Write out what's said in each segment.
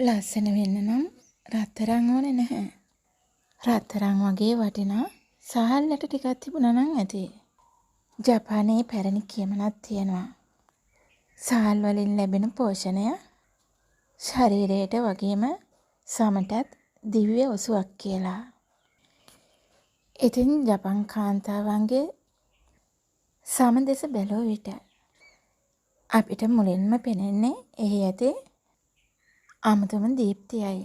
ලස්සන වෙන්න නම් රත්තරන් ඕනේ නැහැ. රත්තරන් වගේ වටිනා සහල්ලට ටිකක් තිබුණා නම් ඇති. ජපානයේ පැරණි කියමනක් තියෙනවා. සහල් වලින් ලැබෙන පෝෂණය ශරීරයට වගේම සමටත් දිව්‍ය ඔසුවක් කියලා. ඉතින් ජපන් කාන්තාවන්ගේ සම දෙස බැලුව විට අපිට මුලින්ම පෙනෙන්නේ එහි ඇති අමුතුම දීප්තියයි.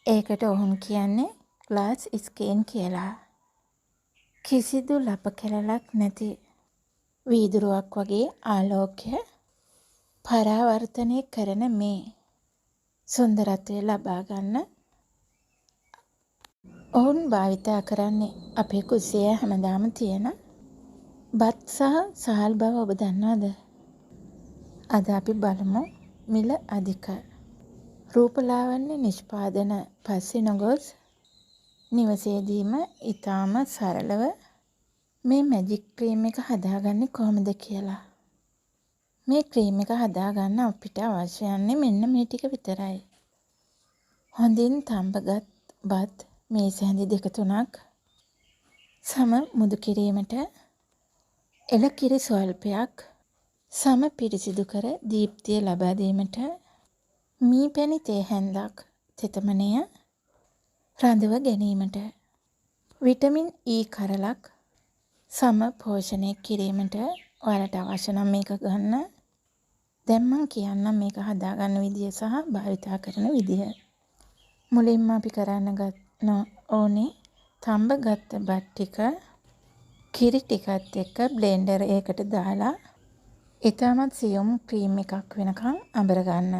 ඒකට ඔවුන් කියන්නේ ග්ලාස් ස්කින් කියලා. කිසිදු ලප කැලලක් නැති වීදුරුවක් වගේ ආලෝකය පරාවර්තනය කරන මේ සුන්දරත්වය ලබා ගන්න ඔවුන් භාවිතා කරන්නේ අපේ කුස්සියේ හැමදාම තියෙන බත් සහ සහල් බව ඔබ දන්නවද? අද අපි බලමු මිල අධික රූපලාවන්‍ය නිෂ්පාදන පස්සේ නොගොස් නිවසේදීම ඊටාම සරලව මේ මැජික් ක්‍රීම් එක හදාගන්නේ කොහොමද කියලා. මේ ක්‍රීම් එක හදාගන්න අපිට අවශ්‍ය යන්නේ මෙන්න මේ ටික විතරයි. හොඳින් තඹගත් බත් මේස හැඳි 2-3ක් සම මුදු කිරීමට එළකිරි ස්වල්පයක් සම පිරිසිදු කර දීප්තිය ලබා දීමට මී පැණි තේ හැන්දක් තෙතමනය රඳව ගැනීමට විටමින් E කරලක් සම පෝෂණය කිරීමට ඔයාලට අවශ්‍ය නම් මේක ගන්න. දැන් මම කියන්නම් මේක හදාගන්න විදිය සහ භාවිතා කරන විදිය. මුලින්ම අපි කරන්න ඕනේ තඹ ගත්ත බත් ටික කිරි ටිකත් එක්ක බ්ලෙන්ඩර් එකකට දාලා ඊටමත් සියුම් ක්‍රීම් එකක් වෙනකන් අඹර ගන්න.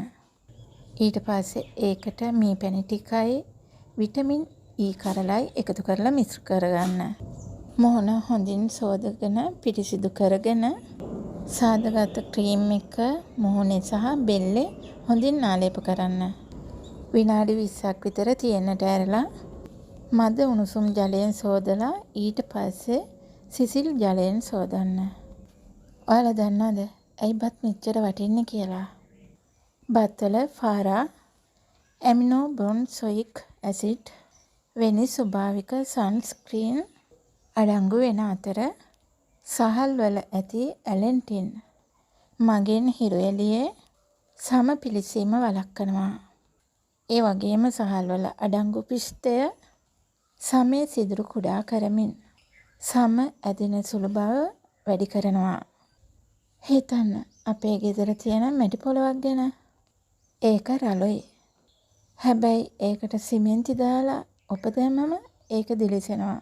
ඊට පස්සේ ඒකට මී පැණි ටිකයි විටමින් E කරලයි එකතු කරලා මිශ්‍ර කරගන්න. මොහොන හොඳින් සෝදගෙන පිරිසිදු කරගෙන සාදගත ක්‍රීම් එක මොහොනේ සහ බෙල්ලේ හොඳින් ආලේප කරන්න. විනාඩි 20ක් විතර තියෙන්නට ඇරලා මද උණුසුම් ජලයෙන් සෝදලා ඊට පස්සේ සිසිල් ජලයෙන් සෝදන්න. ඔයාලා දන්නවද ඇයි බත් මෙච්චර වටින්නේ කියලා? බත්වල ෆාරා ඇමිනෝ බොන්සොයික් ඇසිඩ් වැනි ස්වභාවික සන්ස්ක්‍රීන් අඩංගු වෙන අතර සහල් වල ඇති ඇලෙන්ටින් මගෙන් හිරු එළියේ සම පිළිසීම වළක්වනවා. ඒ වගේම සහල් වල අඩංගු පිෂ්ඨය සමේ සිදුරු කුඩා කරමින් සම ඇදෙන සුළු බව වැඩි කරනවා. හිතන්න අපේ ගෙදර තියෙන මැටි පොළවක් ගැන. ඒක රළොයි. හැබැයි ඒකට සිමෙන්ති දාලා ඔප දැම්මම ඒක දිලිසෙනවා.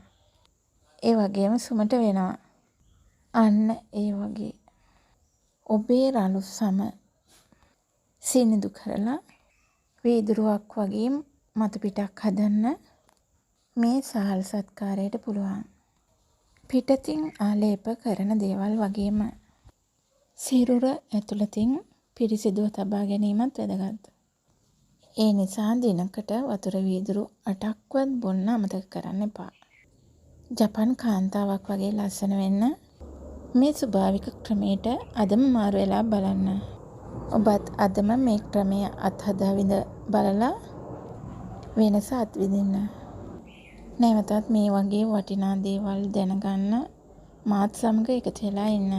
ඒ වගේම සුමට වෙනවා. අන්න ඒ වගේ ඔබේ රළු සම සිනිඳු කරලා වීදුරුවක් වගේ මතු පිටක් හදන්න මේ සහල් සත්කාරයට පුළුවන්. පිටතින් ආලේප කරන දේවල් වගේම සිරුර ඇතුළතින් පිරිසිදුව තබා ගැනීමත් වැදගත්. ඒ නිසා දිනකට වතුර වීදුරු 8ක්වත් බොන්න අමතක කරන්න එපා. ජපන් කාන්තාවක් වගේ ලස්සන වෙන්න මේ ස්වභාවික ක්‍රමයට අදම මාරු වෙලා බලන්න. ඔබත් අදම මේ ක්‍රමය අත්හදා විඳ බලලා වෙනස අත්විඳින්න. නැවතත් මේ වගේ වටිනා දේවල් දැනගන්න මාත් සමග එකතු වෙලා ඉන්න.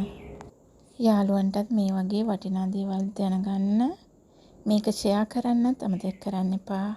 යාළුවන්ටත් මේ වගේ වටිනා දේවල් දැනගන්න මේක ෂෙයා කරන්නත් අමතක කරන්න එපා.